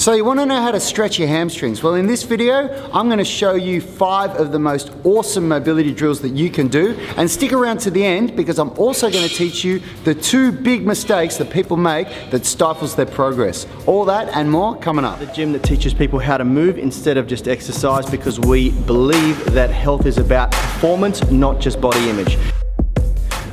So you want to know how to stretch your hamstrings? Well, in this video, I'm going to show you 5 of the most awesome mobility drills that you can do. And stick around to the end because I'm also going to teach you the 2 big mistakes that people make that stifles their progress. All that and more coming up. The gym that teaches people how to move instead of just exercise, because we believe that health is about performance, not just body image.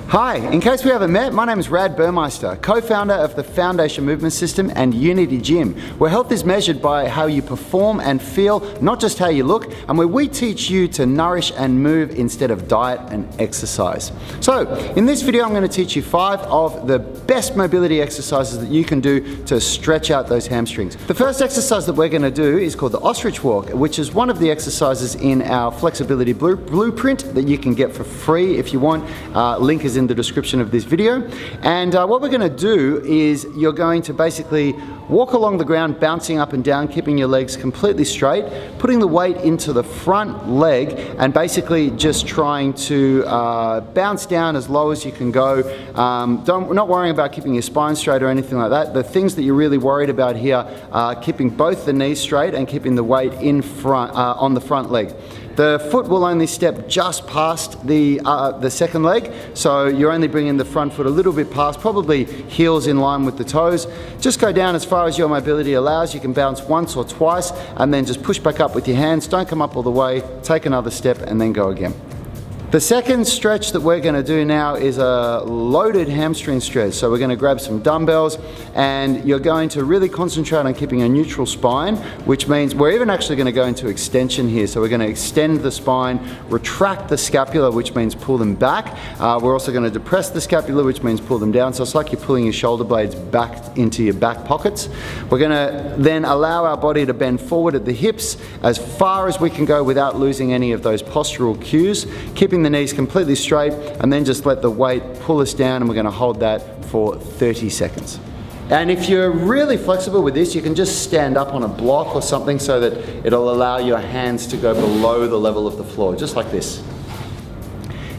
Hi, in case we haven't met, my name is Rad Burmeister, co-founder of the Foundation Movement System and Unity Gym, where health is measured by how you perform and feel, not just how you look, and where we teach you to nourish and move instead of diet and exercise. So, in this video I'm going to teach you 5 of the best mobility exercises that you can do to stretch out those hamstrings. The first exercise that we're going to do is called the Ostrich Walk, which is one of the exercises in our flexibility blueprint that you can get for free if you want. Link is in the description of this video. And what we're going to do is you're going to basically walk along the ground, bouncing up and down, keeping your legs completely straight, putting the weight into the front leg and basically just trying to bounce down as low as you can go. Not worrying about keeping your spine straight or anything like that. The things that you're really worried about here are keeping both the knees straight and keeping the weight in front on the front leg. The foot will only step just past the second leg, so you're only bringing the front foot a little bit past, probably heels in line with the toes. Just go down as far as your mobility allows. You can bounce once or twice and then just push back up with your hands. Don't come up all the way, take another step and then go again. The second stretch that we're going to do now is a loaded hamstring stretch. So we're going to grab some dumbbells and you're going to really concentrate on keeping a neutral spine, which means we're even actually going to go into extension here. So we're going to extend the spine, retract the scapula, which means pull them back. We're also going to depress the scapula, which means pull them down. So it's like you're pulling your shoulder blades back into your back pockets. We're going to then allow our body to bend forward at the hips as far as we can go without losing any of those postural cues. Keeping the knees completely straight and then just let the weight pull us down, and we're going to hold that for 30 seconds. And if you're really flexible with this, you can just stand up on a block or something so that it'll allow your hands to go below the level of the floor, just like this.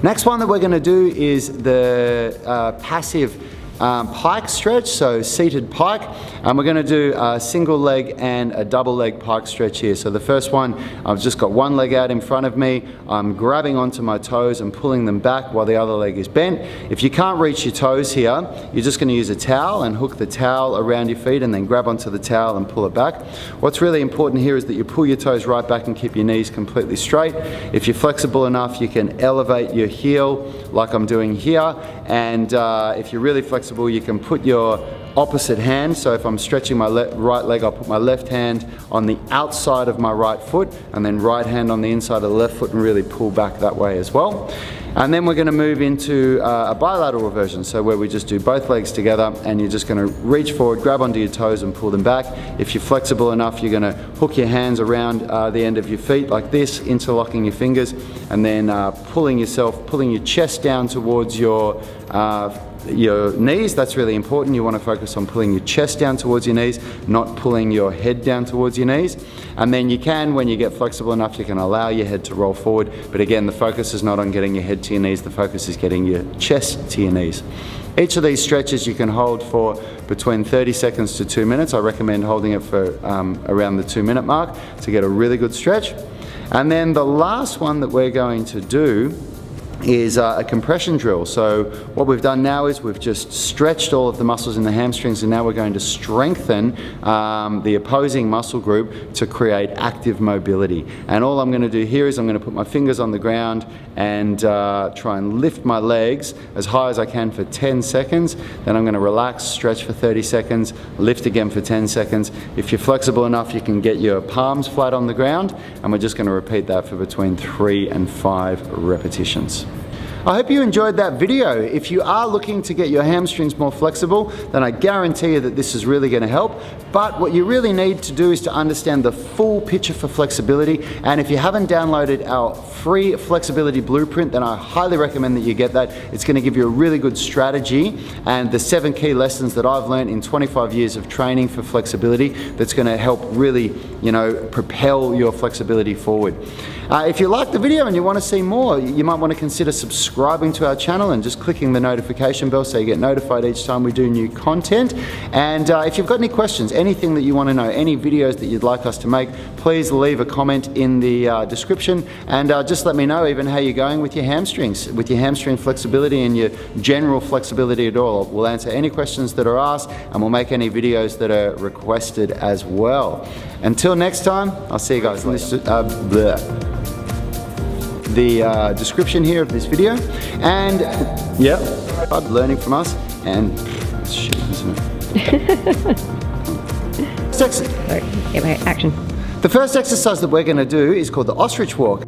Next one that we're going to do is the passive pike stretch, so seated pike, and we're going to do a single leg and a double leg pike stretch here. So the first one, I've just got one leg out in front of me, I'm grabbing onto my toes and pulling them back while the other leg is bent. If you can't reach your toes here, you're just going to use a towel and hook the towel around your feet and then grab onto the towel and pull it back. What's really important here is that you pull your toes right back and keep your knees completely straight. If you're flexible enough, you can elevate your heel like I'm doing here, and if you're really flexible, you can put your opposite hand. So if I'm stretching my right leg, I'll put my left hand on the outside of my right foot and then right hand on the inside of the left foot and really pull back that way as well. And then we're going to move into a bilateral version, so where we just do both legs together and you're just going to reach forward, grab onto your toes and pull them back. If you're flexible enough, you're going to hook your hands around the end of your feet like this, interlocking your fingers, and then pulling your chest down towards your knees. That's really important. You want to focus on pulling your chest down towards your knees, not pulling your head down towards your knees. And then you can, when you get flexible enough, you can allow your head to roll forward. But again, the focus is not on getting your head to your knees, the focus is getting your chest to your knees. Each of these stretches you can hold for between 30 seconds to 2 minutes. I recommend holding it for around the 2-minute mark to get a really good stretch. And then the last one that we're going to do is a compression drill. So what we've done now is we've just stretched all of the muscles in the hamstrings, and now we're going to strengthen the opposing muscle group to create active mobility. And all I'm going to do here is I'm going to put my fingers on the ground and try and lift my legs as high as I can for 10 seconds. Then I'm going to relax, stretch for 30 seconds, lift again for 10 seconds. If you're flexible enough, you can get your palms flat on the ground, and we're just going to repeat that for between 3 and 5 repetitions. I hope you enjoyed that video. If you are looking to get your hamstrings more flexible, then I guarantee you that this is really going to help. But what you really need to do is to understand the full picture for flexibility. And if you haven't downloaded our free flexibility blueprint, then I highly recommend that you get that. It's going to give you a really good strategy and the 7 key lessons that I've learned in 25 years of training for flexibility that's going to help really, propel your flexibility forward. If you like the video and you want to see more, you might want to consider subscribing subscribing to our channel and just clicking the notification bell so you get notified each time we do new content. And if you've got any questions, anything that you want to know, any videos that you'd like us to make, please leave a comment in the description, and just let me know even how you're going with your hamstrings, with your hamstring flexibility and your general flexibility at all. We'll answer any questions that are asked, and we'll make any videos that are requested as well. Until next time, I'll see you guys later. The description here of this video, and yeah, learning from us, and shit, isn't it? Sorry, okay, action. The first exercise that we're going to do is called the Ostrich Walk.